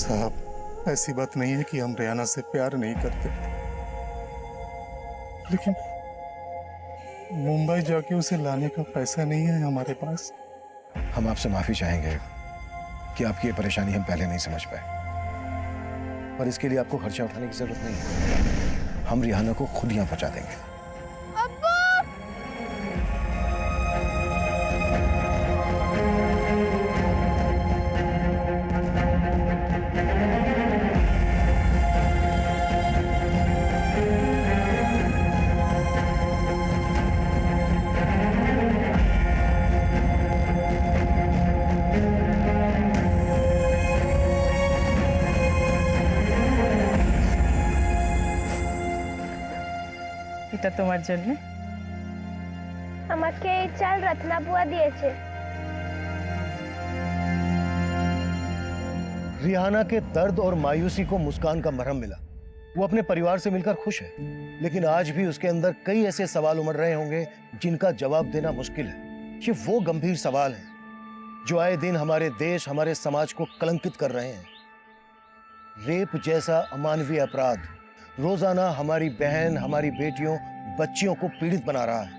साहब, ऐसी बात नहीं है कि हम रेहाना से प्यार नहीं करते, लेकिन मुंबई जाके उसे लाने का पैसा नहीं है हमारे पास। हम आपसे माफी चाहेंगे कि आपकी ये परेशानी हम पहले नहीं समझ पाए, पर इसके लिए आपको खर्चा उठाने की जरूरत नहीं है। हम रिहाना को खुद यहाँ पहुंचा देंगे। এটা তোমার জন্য। আমাকে এই চাল রত্না বুয়া দিয়েছে। रिहाना के दर्द और मायूसी को मुस्कान का मरहम मिला। वो अपने परिवार से मिलकर खुश है, लेकिन आज भी उसके अंदर कई ऐसे सवाल उमड़ रहे होंगे जिनका जवाब देना मुश्किल है। ये वो गंभीर सवाल हैं जो आए दिन हमारे देश, हमारे समाज को कलंकित कर रहे हैं। रेप जैसा अमानवीय अपराध रोजाना हमारी बहन, हमारी बेटियों, बच्चियों को पीड़ित बना रहा है,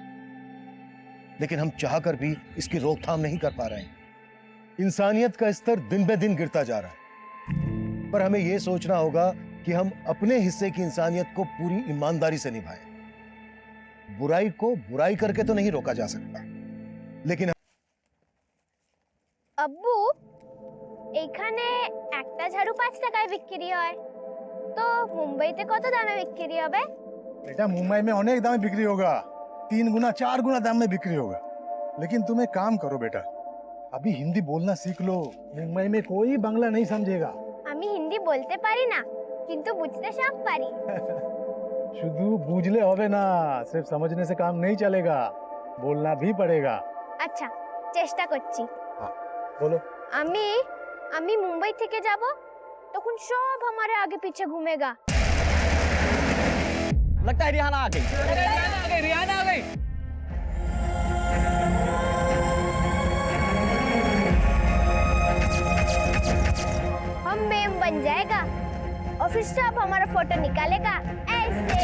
लेकिन हम चाहकर भी इसकी रोकथाम नहीं कर पा रहे हैं। इंसानियत का स्तर दिन ब दिन गिरता जा रहा है, पर हमें यह सोचना होगा कि हम अपने हिस्से की इंसानियत को पूरी ईमानदारी से निभाएं। बुराई को बुराई करके तो नहीं रोका जा सकता, लेकिन আব্বু, এইখানে একটা ঝাড়ু 5 টাকায় বিক্রি হয়, তো মুম্বাইতে কত দামে বিক্রি হবে? बेटा, मुंबई में अनेक दाम में बिक्री होगा, 3 गुना 4 गुना दाम में बिक्री होगा। लेकिन तुम एक काम करो बेटा, अभी हिंदी बोलना सीख लो। मुंबई में कोई बांग्ला नहीं समझेगा। আমি হিন্দি বলতে পারি না, কিন্তু বুঝতে সব পারি। শুধু বুঝলে হবে না, सिर्फ समझने से काम नहीं चलेगा, बोलना भी पड़ेगा। আচ্ছা, চেষ্টা করছি। हाँ, बोलो। আমি আমি মুম্বাই থেকে যাব, তখন সব हमारे आगे पीछे घूमेगा। लगता है रिहाना आ गई। रिहाना आ गई। हम मेम बन जाएगा और फिर सब हमारा फोटो निकालेगा ऐसे।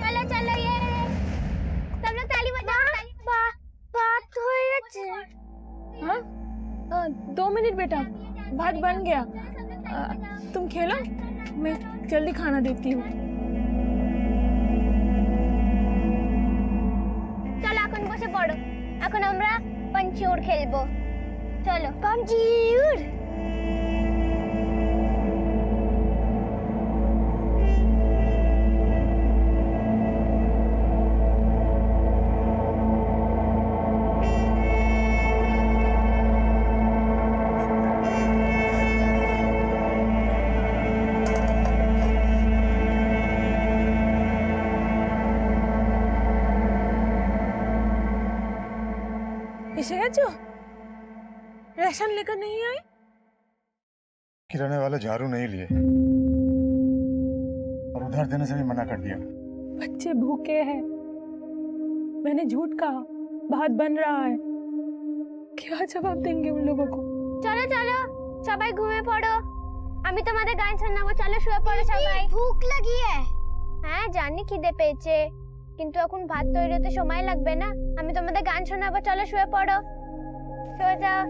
चलो चलो, ये सब लोग ताली बजाओ। बात हो गई। हाँ, 2 मिनट बेटा, भात बन गया। तुम खेलो, मैं जल्दी खाना देती हूँ। চলো এখন বসে পড়ো, এখন আমরা পাঞ্চিউর খেলবো। চলো পাঞ্চিউর। এসে গেছো? রেশন लेकर नहीं आई? किराने वाले झाड़ू नहीं लिए और उधार देने से भी मना कर दिया। बच्चे भूखे हैं। मैंने झूठ कहा, भात बन रहा है। क्या जवाब देंगे उन लोगों को? চলো চলো, সবাই ঘুমিয়ে পড়ো। আমি তোমাদের গান শোনাবো, চলো শুয়ে পড়ো সবাই। ভুক লাগিয়ে। হ্যাঁ জানি খিদে পেয়েছে, কিন্তু এখন ভাত তৈরি হতে সময় লাগবে না। আমি তোমাদের গান শোনাবো, চলো শুয়ে পড়ো। শুয়ে যাও।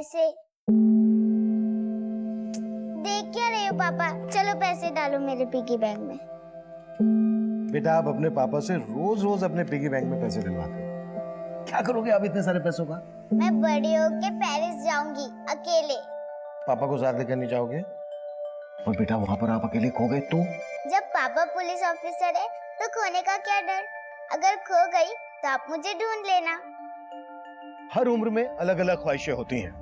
पैसे। देख क्या रहे हो पापा? चलो पैसे डालो मेरे पिगी बैंक में। बेटा आप अपने पापा से रोज रोज अपने पिगी बैंक में पैसे डलवाते हो। क्या करोगे आप इतने सारे पैसों का? मैं बड़ी होके पेरिस जाऊंगी अकेले। पापा को साथ लेकर नहीं जाओगे? और बेटा वहां पर आप अकेले खो गए तो? जब पापा पुलिस ऑफिसर है तो खोने का क्या डर? अगर खो गई तो आप मुझे ढूंढ लेना। हर उम्र में अलग अलग ख्वाहिशें होती हैं।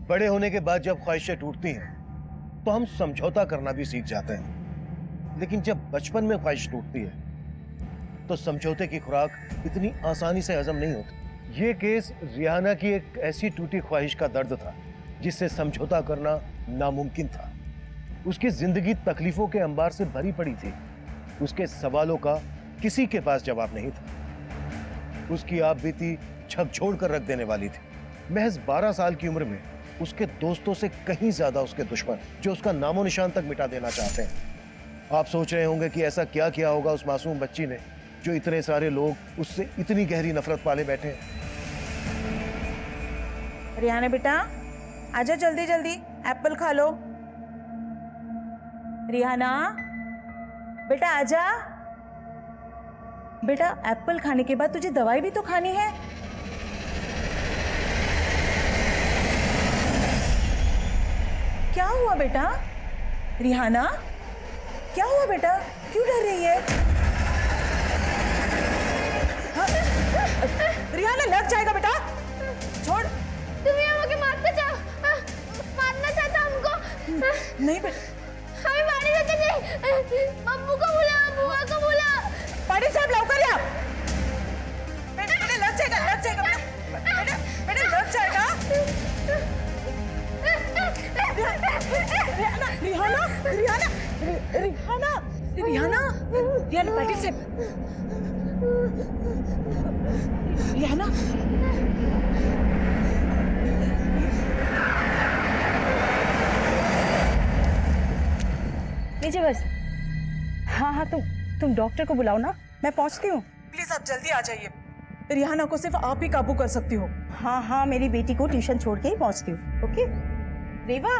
बड़े होने के बाद जब ख्वाहिशें टूटती हैं तो हम समझौता करना भी सीख जाते हैं, लेकिन जब बचपन में ख्वाहिश टूटती है तो समझौते की खुराक इतनी आसानी से हजम नहीं होती। ये केस रिहाना की एक ऐसी टूटी ख्वाहिश का दर्द था जिससे समझौता करना नामुमकिन था। उसकी जिंदगी तकलीफों के अंबार से भरी पड़ी थी। उसके सवालों का किसी के पास जवाब नहीं था। उसकी आप बीती झकझोर कर रख देने वाली थी। महज 12 साल की उम्र में उसके दोस्तों से कहीं ज्यादा उसके दुश्मन, जो उसका नामो निशान तक मिटा देना चाहते हैं। आप सोच रहे होंगे कि ऐसा क्या किया होगा उस मासूम बच्ची ने जो इतने सारे लोग उससे इतनी गहरी नफरत पाले बैठे हैं। रिहाना बेटा आजा, जल्दी जल्दी एप्पल खा लो। रिहाना बेटा आजा। बेटा एप्पल खाने के बाद तुझे दवाई भी तो खानी है। क्या हुआ बेटा? रिहाना क्या हुआ बेटा? क्यों डर रही है? हाँ? रिहाना लग जाएगा बेटा, छोड़। तुम यहाँ आके मारना चाहता हमको? नहीं बेटा, हमें मारने देते नहीं। अम्मू को बुला, बुआ को बुला। पाटिल साहब लौकर या। बेटा बेटा लग जाएगा बेटा, बेटा बेटा लग जाएगा। रिहाना रिहाना रिहाना रिहाना रिहाना रिहाना पाटिल साहब, रिहाना नीचे बस। हाँ हाँ, तुम डॉक्टर को बुलाओ ना, मैं पहुंचती हूँ। प्लीज आप जल्दी आ जाइए। रिहाना को सिर्फ आप ही काबू कर सकती हो। हाँ हाँ, मेरी बेटी को ट्यूशन छोड़ के ही पहुंचती हूँ। ओके रीवा,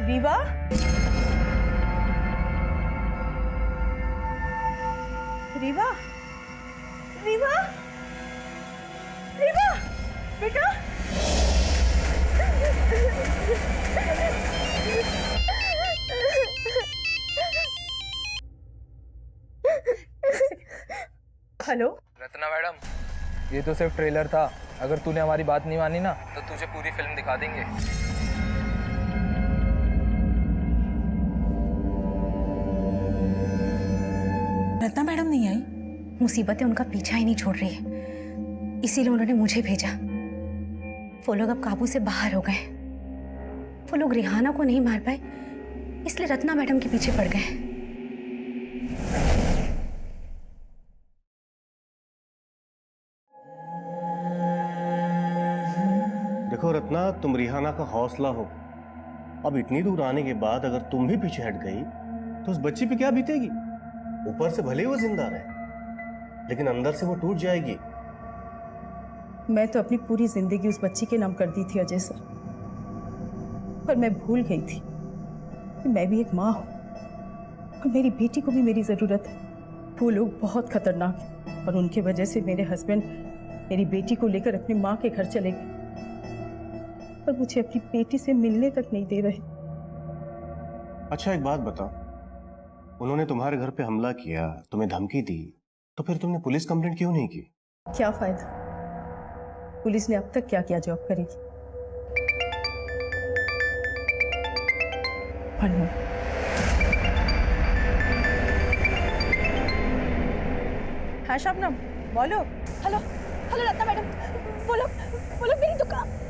रीवा, रीवा, रीवा, रीवा, बेटा। हेलो रत्ना मैडम, ये तो सिर्फ ट्रेलर था। अगर तूने हमारी बात नहीं मानी ना तो तुझे पूरी फिल्म दिखा देंगे। रत्ना मैडम नहीं आई? मुसीबतें उनका पीछा ही नहीं छोड़ रही है, इसीलिए उन्होंने मुझे भेजा। वो लोग अब काबू से बाहर हो गए। वो लोग रिहाना को नहीं मार पाए, इसलिए रत्ना मैडम के पीछे पड़ गए। देखो रत्ना, तुम रिहाना का हौसला हो। अब इतनी दूर आने के बाद अगर तुम भी पीछे हट गई तो उस बच्ची पे क्या बीतेगी? ऊपर से भले ही वो जिंदा रहे, लेकिन अंदर से वो टूट जाएगी। मैं तो अपनी पूरी जिंदगी उस बच्ची के नाम कर दी थी अजय सर, पर मैं भूल गई थी कि मैं भी एक माँ हूँ और मेरी बेटी को भी मेरी ज़रूरत है। वो लोग बहुत खतरनाक हैं और उनके वजह से मेरे हस्बैंड मेरी बेटी को लेकर अपनी माँ के घर चले गए, पर मुझे अपनी बेटी से मिलने तक नहीं दे रहे। अच्छा एक बात बताओ, उन्होंने तुम्हारे घर पे हमला किया, तुम्हें धमकी दी, तो फिर तुमने पुलिस कंप्लेंट क्यों नहीं की? क्या फायदा, पुलिस ने अब तक क्या क्या जॉब करेगी। हाँ शबनम बोलो। हेलो हेलो रत्ना मैडम, बोलो बोलो मेरी दुकान।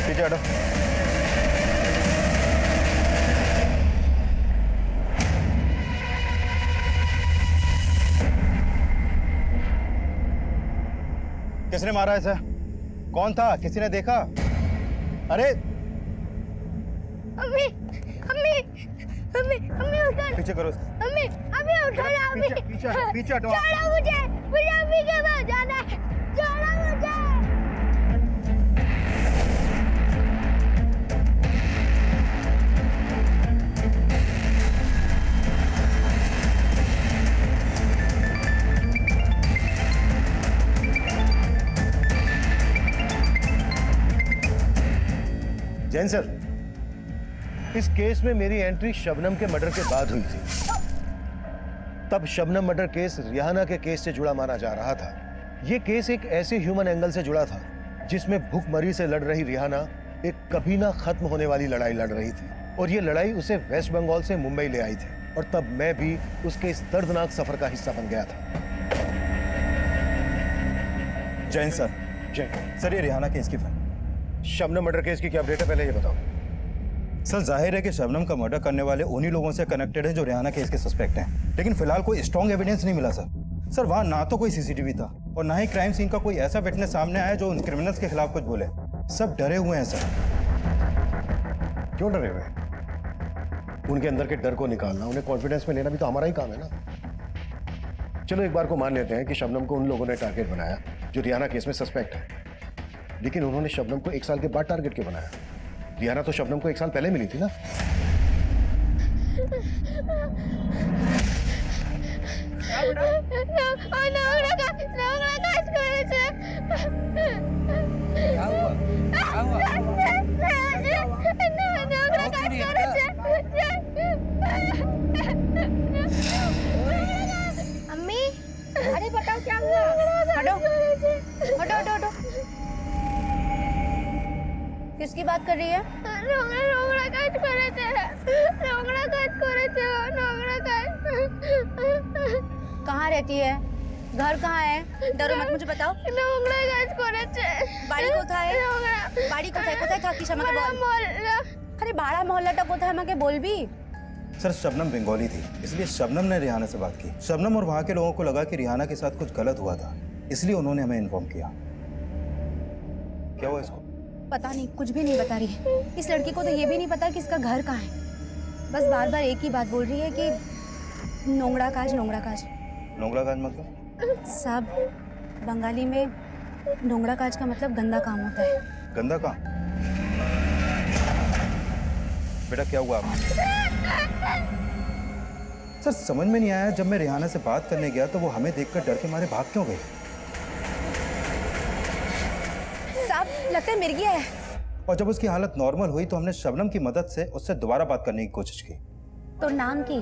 पीछे हटो। किसने मारा इसे? कौन था? किसी ने देखा? अरे अम्मी अम्मी अम्मी अम्मी उठो पीछे करो। अम्मी अम्मी उठो ना अम्मी पीछे हटो। छोड़ो मुझे अम्मी के पास जाना है छोड़ो मुझे जैन सर, इस केस में मेरी एंट्री शबनम के मर्डर के बाद हुई थी। तब शबनम मर्डर केस रिहाना के केस से जुड़ा माना जा रहा था। यह केस एक ऐसे ह्यूमन एंगल से जुड़ा था जिसमें भूखमरी से लड़ रही रिहाना एक कभी ना खत्म होने वाली लड़ाई लड़ रही थी, और ये लड़ाई उसे वेस्ट बंगाल से मुंबई ले आई थी, और तब मैं भी उसके इस दर्दनाक सफर का हिस्सा बन गया था। जैन सर, जय सर ये रिहाना केस की फाइल। शबनम मर्डर केस की क्या अपडेट है, पहले ये बताओ। सर जाहिर है कि शबनम का मर्डर करने वाले उन्हीं लोगों से कनेक्टेड है जो रिहाना केस के सस्पेक्ट हैं, लेकिन फिलहाल कोई स्ट्रॉन्ग एविडेंस नहीं मिला सर वहां ना तो कोई सीसीटीवी था और ना ही क्राइम सीन का कोई ऐसा विटनेस सामने आया जो उन क्रिमिनल्स के खिलाफ कुछ बोले। सब डरे हुए हैं सर। क्यों डरे हुए? उनके अंदर के डर को निकालना, उन्हें कॉन्फिडेंस में लेना भी तो हमारा ही काम है ना। चलो एक बार को मान लेते हैं कि शबनम को उन लोगों ने टारगेट बनाया जो रिहाना केस में सस्पेक्ट है, लेकिन उन्होंने शबनम को 1 साल के बाद टारगेट क्यों बनाया? रिहाना तो शबनम को 1 साल पहले मिली थी ना। अम्मी अरे बताओ क्या हुआ? हटो हटो हटो हटो। किसकी बात कर रही है? रोंगड़ा काज करे थे। कहाँ रहती है? घर कहाँ है? डरो मत, मुझे बताओ। रोंगड़ा काज करे थे। বাড়ি কোথায়? বাড়ি কোথায়? কোথায় থাকিস আমাকে বল। আরে বাড়া মহল্লাটা কোথায় আমাকে বলবি? सर शबनम बंगाली थी, इसलिए शबनम ने रिहाना से बात की। शबनम और वहाँ के लोगों को लगा कि रिहाना के साथ कुछ गलत हुआ था, इसलिए उन्होंने हमें इन्फॉर्म किया। क्या हुआ इसको? पता नहीं, कुछ भी नहीं बता रही। इस लड़की को तो ये भी नहीं पता कि इसका घर कहाँ है। बस बार बार एक ही बात बोल रही है कि नोंगड़ा काज नोंगड़ा काज। नोंगड़ा काज मतलब? सब बंगाली में नोंगड़ा काज का मतलब गंदा काम होता है। गंदा काम? बेटा क्या हुआ आपको? सर समझ में नहीं आया, जब मैं रिहाना से बात करने गया तो वो हमें देखकर डर के मारे भाग क्यों गई? सब लगता है मिर्गिया है। और जब उसकी हालत नॉर्मल हुई तो हमने शबनम की मदद से उससे दोबारा बात करने की कोशिश की। तो नाम की?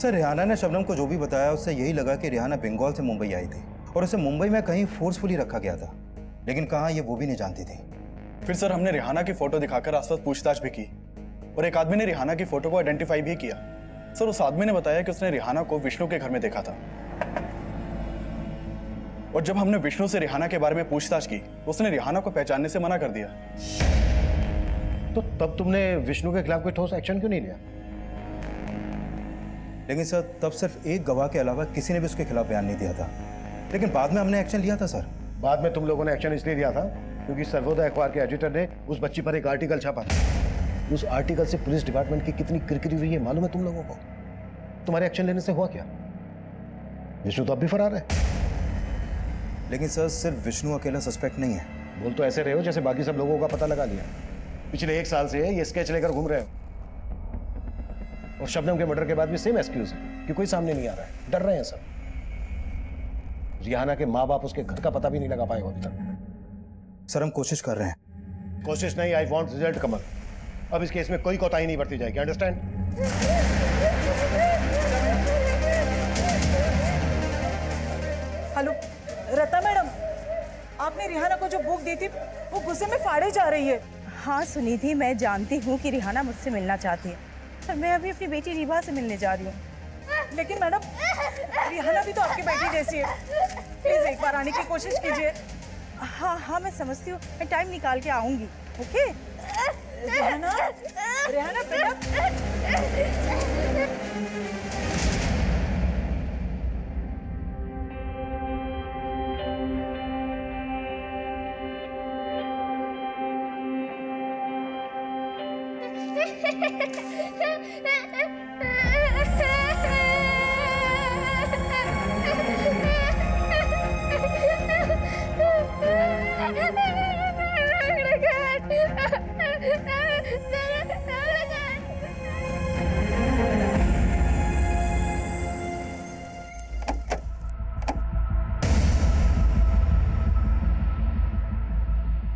सर रिहाना ने शबनम को जो भी बताया उससे यही लगा कि रिहाना बंगाल से मुंबई आई थी और उसे मुंबई में कहीं फोर्सफुली रखा गया था, लेकिन कहाँ ये वो भी नहीं जानती थी। फिर सर हमने रिहाना की फोटो दिखाकर आसपास पूछताछ भी की और एक आदमी ने रिहाना की फोटो को आइडेंटिफाई भी किया। सर उस आदमी ने बताया कि उसने रिहाना को विष्णु के घर में देखा था, और जब हमने विष्णु से रिहाना के बारे में पूछताछ की तो उसने रिहाना को पहचानने से मना कर दिया। तो तब तुमने विष्णु के खिलाफ कोई ठोस एक्शन क्यों नहीं लिया? लेकिन सर तब सिर्फ एक गवाह के अलावा किसी ने भी उसके खिलाफ बयान नहीं दिया था, लेकिन बाद में हमने एक्शन लिया था सर। बाद में तुम लोगों ने एक्शन इसलिए लिया था क्योंकि सर्वोदय अखबार के एडिटर ने उस बच्ची पर एक आर्टिकल छापा था। उस आर्टिकल से पुलिस डिपार्टमेंट की कितनी किरकिरी हुई है मालूम है तुम लोगों को? तुम्हारे एक्शन लेने से हुआ क्या? विष्णु तो अब भी फरार है। लेकिन सर सिर्फ विष्णु अकेला सस्पेक्ट नहीं है। बोल तो ऐसे रहे हो जैसे बाकी सब लोगों का पता लगा लिया। पिछले 1 साल से ये स्केच लेकर घूम रहे हो, और शबनम के मर्डर के बाद भी सेम एक्सक्यूज है कि कोई सामने नहीं आ रहा है, डर रहे हैं सब। रिहाना के माँ बाप उसके घर का पता भी नहीं लगा पाए अभी तक। सर हम कोशिश कर रहे हैं। कोशिश नहीं, आई वांट रिजल्ट कमल। अब इस केस में कोई कोताही नहीं बरती जाएगी, अंडरस्टैंड? हेलो रत्ना मैडम, आपने रिहाना को जो बुक दी थी वो गुस्से में फाड़े जा रही है। हाँ सुनिधि, मैं जानती हूँ कि रिहाना मुझसे मिलना चाहती है, पर मैं अभी अपनी बेटी रिवा से मिलने जा रही हूँ। लेकिन मैडम रिहाना भी तो आपकी बेटी जैसी है, प्लीज एक बार आने की कोशिश कीजिए। हाँ हाँ मैं समझती हूँ, मैं टाइम निकाल के आऊँगी। ओके रिहाना, रिहाना बेटा।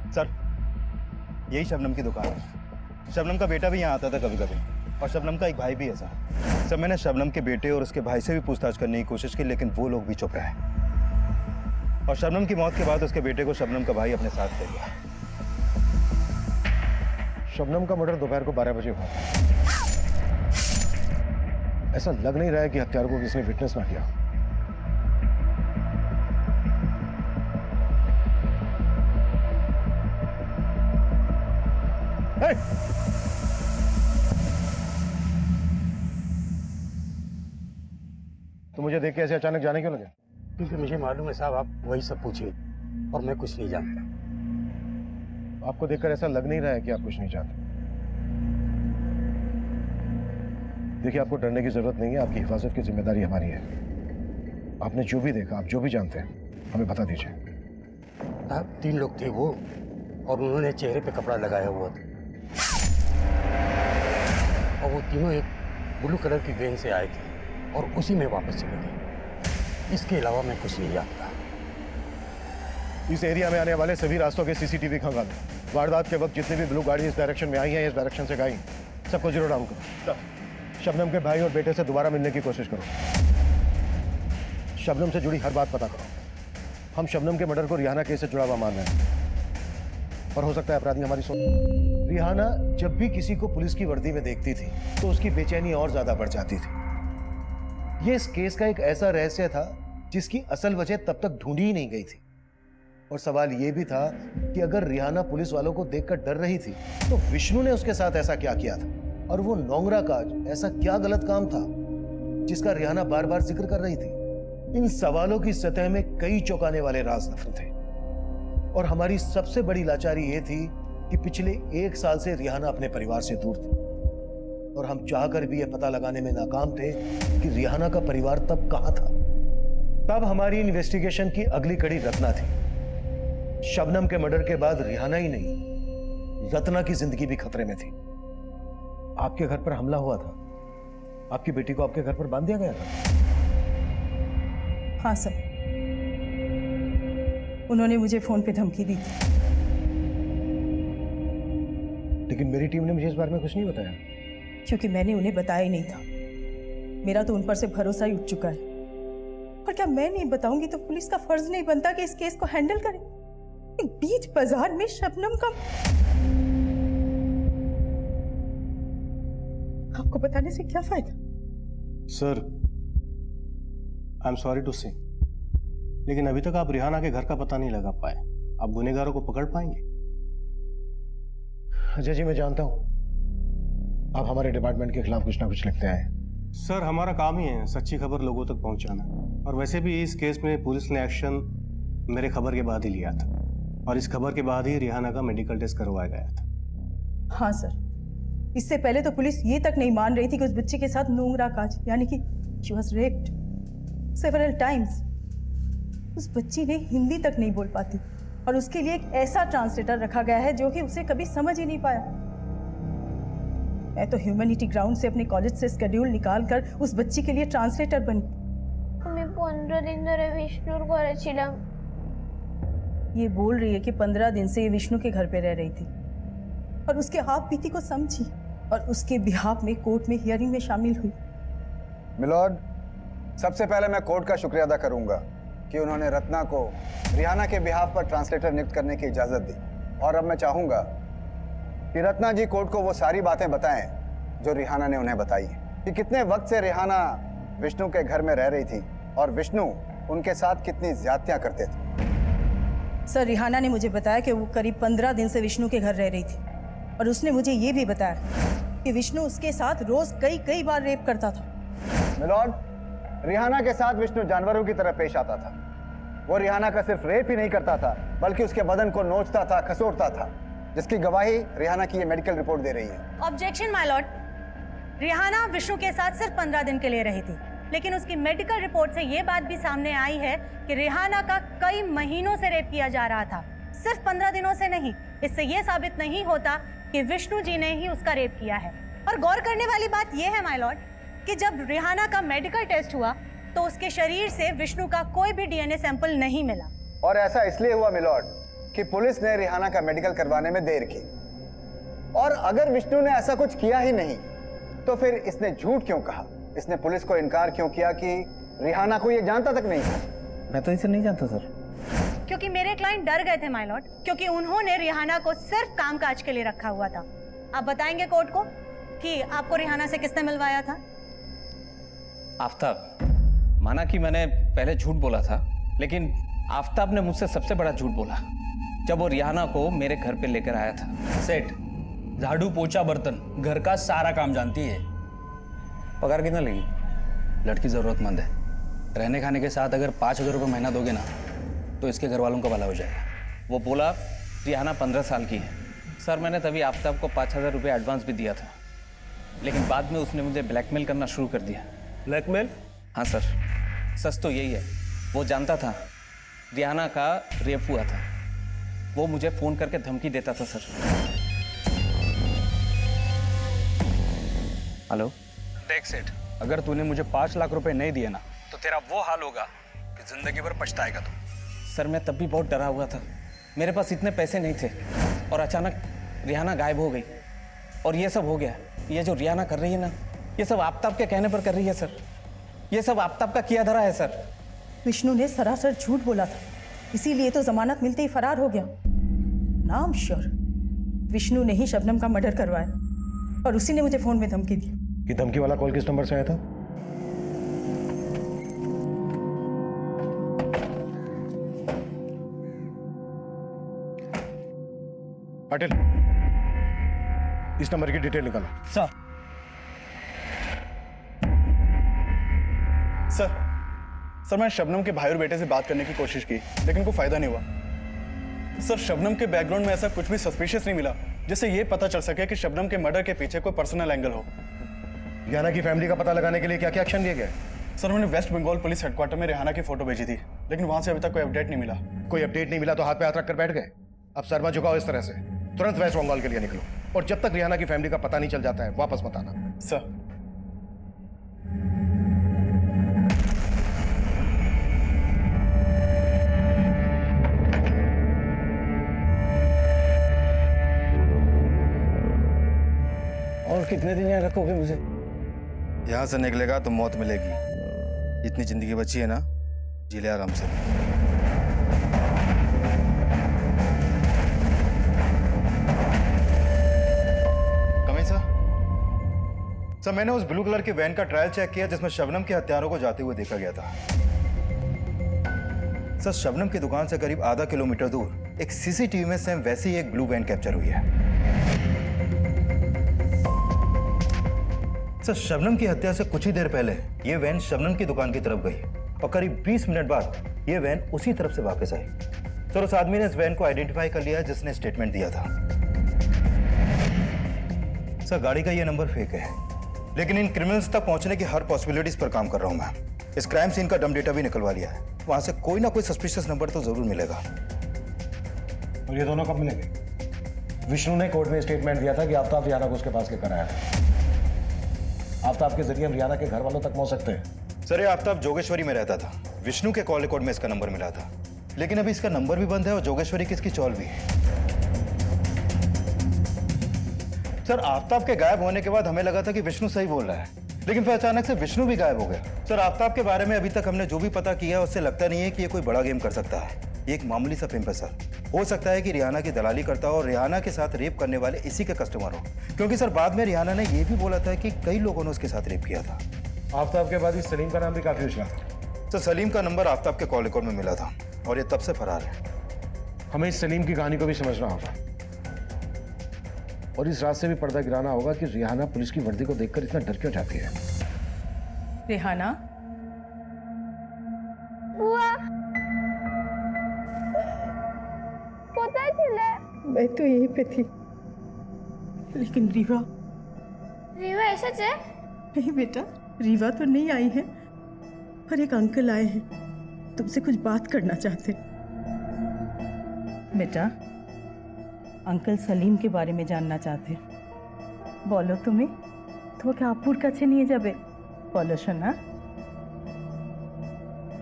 सर, यही शबनम की दुकान है। शबनम का बेटा भी यहाँ आता था कभी कभी, और शबनम का एक भाई भी है सर। सर, मैंने शबनम के बेटे और उसके भाई से भी पूछताछ करने की कोशिश की, लेकिन वो लोग भी चुप रहे। और शबनम की मौत के बाद उसके बेटे को शबनम का भाई अपने साथ ले गया। शबनम का मर्डर दोपहर को 12 बजे हुआ। ऐसा लग नहीं रहा है कि हत्यारों को किसी ने विटनेस ना किया। Hey! तो मुझे देख के ऐसे अचानक जाने क्यों लगे? क्योंकि मुझे मालूम है साहब, आप वही सब पूछिए और मैं कुछ नहीं जानता। आपको देखकर ऐसा लग नहीं रहा है कि आप कुछ नहीं जानते। देखिए, आपको डरने की जरूरत नहीं है। आपकी हिफाजत की जिम्मेदारी हमारी है। आपने जो भी देखा, आप जो भी जानते हैं, हमें बता दीजिए। साहब, 3 लोग थे वो, और उन्होंने चेहरे पे कपड़ा लगाया हुआ था, और वो तीनों एक ब्लू कलर की वैन से आए थे और उसी में वापस चले गए। इसके अलावा मैं कुछ नहीं जानता। इस एरिया में आने वाले सभी रास्तों के सीसीटीवी खंगालो। वारदात के वक्त जितनी भी ब्लू गाड़ी इस डायरेक्शन में आई है, इस डायरेक्शन से गई, सबको जीरो डाउन करो। शबनम के भाई और बेटे से दोबारा मिलने की कोशिश करो। शबनम से जुड़ी हर बात पता करो। हम शबनम के मर्डर को रिहाना केस से जुड़ा हुआ मान रहे हैं, और हो सकता है अपराधी हमारी सोच। रिहाना जब भी किसी को पुलिस की वर्दी में देखती थी तो उसकी बेचैनी और ज्यादा बढ़ जाती थी। ये इस केस का एक ऐसा रहस्य था जिसकी असल वजह तब तक ढूंढी ही नहीं गई थी। और सवाल यह भी था कि अगर रिहाना पुलिस वालों को देखकर डर रही थी तो विष्णु ने उसके साथ ऐसा क्या किया था, और वो नोंगरा का ऐसा क्या गलत काम था जिसका रिहाना बार बार जिक्र कर रही थी। इन सवालों की सतह में कई चौंकाने वाले राज दफन थे, और हमारी सबसे बड़ी लाचारी यह थी कि पिछले 1 साल से रिहाना अपने परिवार से दूर थी, और हम चाहकर भी यह पता लगाने में नाकाम थे कि रिहाना का परिवार तब कहां था। तब हमारी इन्वेस्टिगेशन की अगली कड़ी रत्ना थी। शबनम के मर्डर के बाद रिहाना ही नहीं, रत्ना की जिंदगी भी खतरे में थी। आपके घर पर हमला हुआ था, आपकी बेटी को आपके घर पर बांध दिया गया था। हाँ सर, उन्होंने मुझे फोन पे धमकी दी थी। लेकिन मेरी टीम ने मुझे इस बारे में कुछ नहीं बताया। क्योंकि मैंने उन्हें बताया ही नहीं था। मेरा तो उन पर से भरोसा ही उठ चुका है। और क्या मैं नहीं बताऊंगी तो पुलिस का फर्ज नहीं बनता कि इस केस को हैंडल करे? बीच बाजार में शबनम का, आपको बताने से क्या फायदा? Sir, I am sorry to say, लेकिन अभी तक आप रिहाना के घर का पता नहीं लगा पाए। आप गुनहगारों को पकड़ पाएंगे? अजय जी, मैं जानता हूं आप हमारे डिपार्टमेंट के खिलाफ कुछ ना कुछ लिखते आए। सर, हमारा काम ही है सच्ची खबर लोगों तक पहुंचाना, और वैसे भी इस केस में पुलिस ने एक्शन मेरे खबर के बाद ही लिया था, और इस खबर के बाद ही रिहाना का मेडिकल टेस्ट करवाया गया था। हाँ सर, इससे पहले तो पुलिस ये तक नहीं मान रही थी कि उस बच्चे के साथ नोंगरा काज, यानी कि she was raped several times। उस बच्ची ने हिंदी तक नहीं बोल पाती, और उसके लिए एक ऐसा ट्रांसलेटर रखा गया है जो कि उसे कभी समझ ही नहीं पाया। मैं तो ह्यूमैनिटी ग्राउंड से अपने कॉलेज से शेड्यूल निकाल कर उस बच्ची के लिए ट्रांसलेटर बनी। আমি 15 दिन ধরে विष्णुर घरे ছিলাম। ये बोल रही है कि 15 दिन से ये विष्णु के घर पे रह रही थी, और उसके हाथ बीती को समझी, और उसके बिहाफ में कोर्ट में हियरिंग में शामिल हुई। मिलॉर्ड, सबसे पहले मैं कोर्ट का शुक्रिया अदा करूंगा कि उन्होंने रत्ना को रिहाना के बिहाफ पर ट्रांसलेटर नियुक्त करने की इजाज़त दी। और अब मैं चाहूंगा कि रत्ना जी कोर्ट को वो सारी बातें बताएं जो रिहाना ने उन्हें बताई, कि कितने वक्त से रिहाना विष्णु के घर में रह रही थी और विष्णु उनके साथ कितनी ज्यादतियां करते थे। सर, रिहाना ने मुझे बताया कि वो करीब 15 दिन से विष्णु के घर रह रही थी, और उसने मुझे ये भी बताया कि विष्णु उसके साथ रोज कई बार रेप करता था। मिलॉर्ड, रिहाना के साथ विष्णु जानवरों की तरह पेश आता था। वो रिहाना का सिर्फ रेप ही नहीं करता था, बल्कि उसके बदन को नोचता था, खसोटता था, जिसकी गवाही रिहाना की ये मेडिकल रिपोर्ट दे रही है। Objection my lord. Rihana Vishnu के साथ सिर्फ 15 दिन के लिए रही थी, लेकिन उसकी मेडिकल रिपोर्ट से ये बात भी सामने आई है कि रिहाना का कई महीनों से रेप किया जा रहा था, सिर्फ 15 दिनों से नहीं। इससे ये साबित नहीं होता कि विष्णु जी ने ही उसका रेप किया है। और गौर करने वाली बात यह है माय लॉर्ड कि जब रिहाना का मेडिकल टेस्ट हुआ तो उसके शरीर से विष्णु का कोई भी डीएनए सैंपल नहीं मिला। और ऐसा इसलिए हुआ मिलॉर्ड कि पुलिस ने रिहाना का मेडिकल करवाने में देर की। और अगर विष्णु ने ऐसा कुछ किया ही नहीं तो फिर इसने झूठ क्यों कहा? इसने पुलिस को इनकार क्यों किया कि रिहाना को ये जानता तक नहीं था? मैं तो इसे नहीं जानता सर। क्योंकि मेरे क्लाइंट डर गए थे माय लॉर्ड, क्योंकि उन्होंने रिहाना को सिर्फ कामकाज के लिए रखा हुआ था। आप बताएंगे कोर्ट को कि आपको रिहाना से किसने मिलवाया था? आफ्ताब। माना कि मैंने पहले झूठ बोला था, लेकिन आफ्ताब ने मुझसे सबसे बड़ा झूठ बोला जब वो रिहाना को मेरे घर पे लेकर आया था। सेठ, झाड़ू पोछा बर्तन घर का सारा काम जानती है। पगार कितना लगी? लड़की जरूरतमंद है, रहने खाने के साथ अगर 5,000 रुपये महीना दोगे ना तो इसके घर वालों का भला हो जाएगा। वो बोला रिहाना 15 साल की है। सर मैंने तभी आफ्ताब को 5,000 रुपये एडवांस भी दिया था, लेकिन बाद में उसने मुझे ब्लैकमेल करना शुरू कर दिया। ब्लैकमेल? हाँ सर, सच तो यही है। वो जानता था रिहाना का रेप हुआ था, वो मुझे फ़ोन करके धमकी देता था सर। हेलो। देख सेठ, अगर तूने मुझे 5 लाख रुपए नहीं दिए ना तो तेरा वो हाल होगा कि जिंदगी भर पछताएगा तू। सर मैं तब भी बहुत डरा हुआ था, मेरे पास इतने पैसे नहीं थे और अचानक रिहाना गायब हो गई और ये सब हो गया। ये जो रिहाना कर रही है ना, ये सब आफ्ताब के कहने पर कर रही है सर। ये सब आफ्ताब का किया धरा है सर। विष्णु ने सरासर झूठ बोला था, इसीलिए तो जमानत मिलते ही फरार हो गया। नाम श्योर विष्णु ने ही शबनम का मर्डर करवाया और उसी ने मुझे फोन में धमकी दी। ये धमकी वाला कॉल किस नंबर से आया था? अटल, इस नंबर की डिटेल निकालो। सर मैंने शबनम के भाई और बेटे से बात करने की कोशिश की, लेकिन कोई फायदा नहीं हुआ। सर शबनम के बैकग्राउंड में ऐसा कुछ भी सस्पिशियस नहीं मिला जिससे ये पता चल सके कि शबनम के मर्डर के पीछे कोई पर्सनल एंगल हो। रिहाना की फैमिली का पता लगाने के लिए क्या क्या एक्शन लिए गए? सर मैंने वेस्ट बंगाल पुलिस हेडक्वार्टर में रिहाना की फोटो भेजी थी, लेकिन वहां से अभी तक कोई अपडेट नहीं मिला। कोई अपडेट नहीं मिला तो हाथ पे हाथ रखकर बैठ गए? अब शर्मा झुकाओ इस तरह से, तुरंत वेस्ट बंगाल के लिए निकलो और जब तक रिहाना की फैमिली का पता नहीं चल जाता है वापस मत आना। सर। और कितने दिन यहाँ रखोगे मुझे? यहाँ से निकलेगा तो मौत मिलेगी। जितनी जिंदगी बची है ना, जी ले आराम से। कमिंग सर, मैंने उस ब्लू कलर की वैन का ट्रायल चेक किया जिसमें शबनम के हत्यारों को जाते हुए देखा गया था। सर शबनम की दुकान से करीब आधा किलोमीटर दूर एक सीसीटीवी में सेम वैसी एक ब्लू वैन कैप्चर हुई है। सर शबनम की हत्या से कुछ ही देर पहले ये वैन शबनम की दुकान की तरफ गई और करीब 20 मिनट बाद ये वैन उसी तरफ से वापस आई। सर उस आदमी ने इस वैन को आइडेंटिफाई कर लिया जिसने स्टेटमेंट दिया था। सर गाड़ी का ये नंबर फेक है, लेकिन इन क्रिमिनल्स तक पहुंचने की हर पॉसिबिलिटीज पर काम कर रहा हूं मैं। इस क्राइम सीन का डम डेटा भी निकलवा लिया है, वहां से कोई ना कोई सस्पिशियस नंबर तो जरूर मिलेगा। और ये दोनों कब मिलेंगे? विष्णु ने कोर्ट में स्टेटमेंट दिया था कि आफ्ताब रिहाना को उसके पास लेकर आया था। आफ्ताब के जरिए हम रिहाना के घर वालों तक पहुंच सकते हैं। सर ये आफ्ताब जोगेश्वरी में रहता था, विष्णु के कॉल रिकॉर्ड में इसका नंबर मिला था, लेकिन अभी इसका नंबर भी बंद है और जोगेश्वरी की इसकी चौल भी है। सर आफ्ताब के गायब होने के बाद हमें लगा था कि विष्णु सही बोल रहा है, लेकिन फिर अचानक से विष्णु भी गायब हो गया। सर आफ्ताब के बारे में अभी तक हमने जो भी पता किया उससे लगता नहीं है कि ये कोई बड़ा गेम कर सकता है। ये एक मामूली सा पिंप है सर। हो सकता है कि रिहाना की दलाली करता हो और रिहाना के साथ रेप करने वाले इसी के कस्टमर हो, क्योंकि सर बाद में रिहाना ने यह भी बोला था कि कई लोगों ने उसके साथ रेप किया था। आफ्ताब के बाद इस सलीम का नाम भी काफी उछला था। सर सलीम का नंबर आफ्ताब के कॉल रिकॉर्ड में मिला था और ये तब से फरार है। हमें इस सलीम की कहानी को भी समझना होगा और इस रात से भी पर्दा गिराना होगा कि रिहाना पुलिस की वर्दी को देखकर इतना डर क्यों जाती है। रिहाना, बुआ, कोথায় ছিলে? मैं तो यहीं पे थी, लेकिन रीवा रीवा ऐसा है? नहीं बेटा, रीवा तो नहीं आई है, पर एक अंकल आए हैं, तुमसे कुछ बात करना चाहते। बेटा, अंकल सलीम के बारे में जानना चाहते। बोलो तुम्हें তোমাকে আপুর কাছে নিয়ে যাবে, বলো শোনা।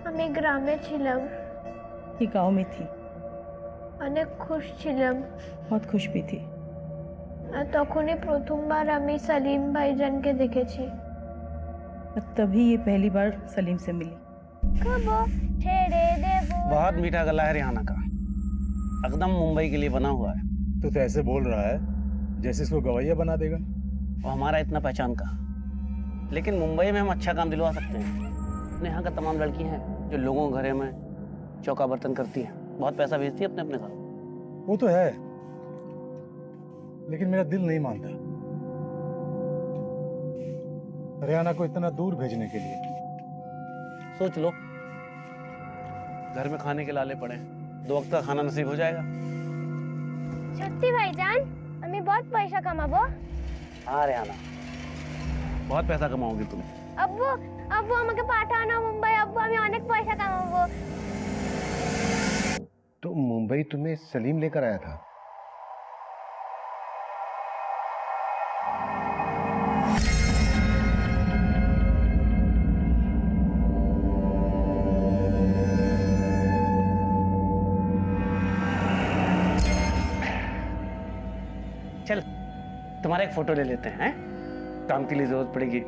আমি গ্রামে ছিলাম। ये गांव में थी, অনেক খুশ ছিলাম। बहुत खुश भी थी। আর তখনই প্রথমবার আমি সলিম ভাইজানকে দেখেছি। तभी ये पहली बार सलीम से मिली। कब छेड़े देवो। बहुत मीठा गला है रिहाना का, एकदम मुंबई के लिए बना हुआ है। तू तो ऐसे बोल रहा है जैसे इसको गवैया बना देगा। वो हमारा इतना पहचान का, लेकिन मुंबई में हम अच्छा काम दिलवा सकते हैं। अपने यहाँ का तमाम लड़की हैं जो लोगों के घरे में चौका बर्तन करती हैं, बहुत पैसा भेजती है अपने अपने घर। वो तो है, लेकिन मेरा दिल नहीं मानता रियाना को इतना दूर भेजने के लिए। सोच लो, घर में खाने के लाले पड़े, 2 वक्त का खाना नसीब हो जाएगा। সত্যি ভাইজান, আমি बहुत पैसा কামাবো। हाँ रिहाना, बहुत पैसा कमाओगी तुम। আব্বু আব্বু আমাকে পাঠানো মুম্বাই, আব্বু আমি অনেক পয়সা কামাবো। तो मुंबई तुम्हें सलीम लेकर आया था? चल तुम्हारा एक फोटो ले लेते हैं, काम के लिए जरूरत पड़ेगी।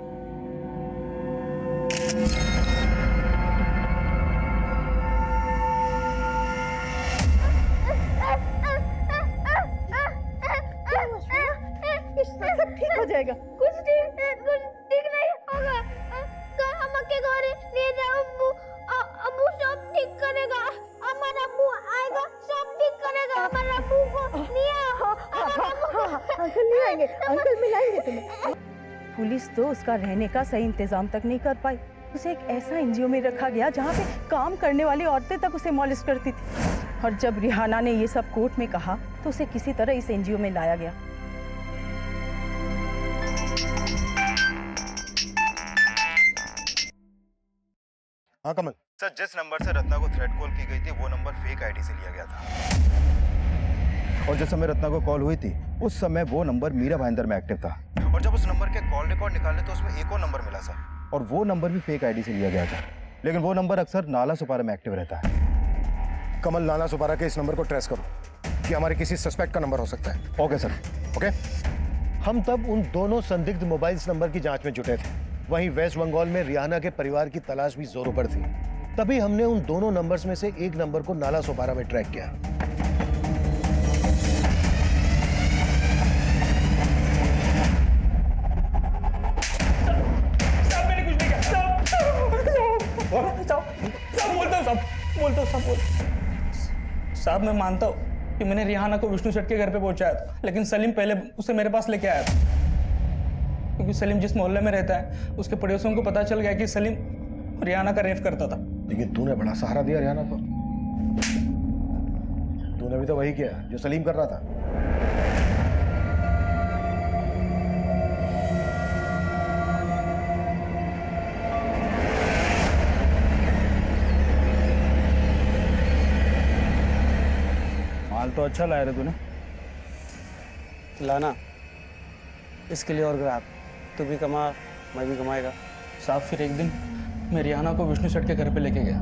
सब ठीक हो जाएगा। कुछ ठीक नहीं होगा। कल हमके घरे ले जाओ अब्बू, अब्बू सब ठीक करेगा। हमारा अब्बू आएगा, सब ठीक करेगा। हमारा अब्बू को नहीं आओ। अंकल नहीं आएंगे, अंकल मिलाएंगे तुम्हें। पुलिस तो उसका रहने का सही इंतजाम तक नहीं कर पाई। उसे एक ऐसा एनजीओ में रखा गया जहाँ पे काम करने वाली औरतें तक उसे मॉलेस्ट करती थी, और जब रिहाना ने ये सब कोर्ट में कहा तो उसे किसी तरह इस एनजीओ में लाया गया। हाँ कमल सर, जिस नंबर से रत्ना को थ्रेट कॉल की गई थी वो नंबर फेक आईडी से लिया गया था, और जिस समय रत्ना को कॉल हुई थी उस समय वो नंबर मीरा भाईंदर में एक्टिव था, और जब उस नंबर के कॉल रिकॉर्ड निकाले तो उसमें एक और नंबर मिला सर, और वो नंबर भी फेक आईडी से लिया गया था, लेकिन वो नंबर अक्सर नाला सुपारा में एक्टिव रहता है। कमल, नाला सुपारा के इस नंबर को ट्रेस करो, कि हमारे किसी सस्पेक्ट का नंबर हो सकता है। Okay sir. ओके। हम तब उन दोनों संदिग्ध मोबाइल्स नंबर की जांच में जुटे थे। वहीं वेस्ट बंगाल में रिहाना के परिवार की तलाश भी जोरों पर थी। तभी हमने उन दोनों नंबर्स में से एक नंबर को नाला सोपारा में ट्रैक किया। साहब मैं मानता हूँ कि मैंने रिहाना को विष्णु सेठ के घर पे पहुंचाया था, लेकिन सलीम पहले उसे मेरे पास लेके आया था, क्योंकि सलीम जिस मोहल्ले में रहता है उसके पड़ोसियों को पता चल गया कि सलीम रिहाना का रेप करता था। लेकिन तूने बड़ा सहारा दिया रिहाना को। तूने भी तो वही किया जो सलीम कर रहा था। माल तो अच्छा लाया रे तूने। लाना, इसके लिए और ग्राहक, तू भी कमा मैं भी कमाएगा। साहब फिर एक दिन मैं रिहाना को विष्णु सेठ के घर पे लेके गया।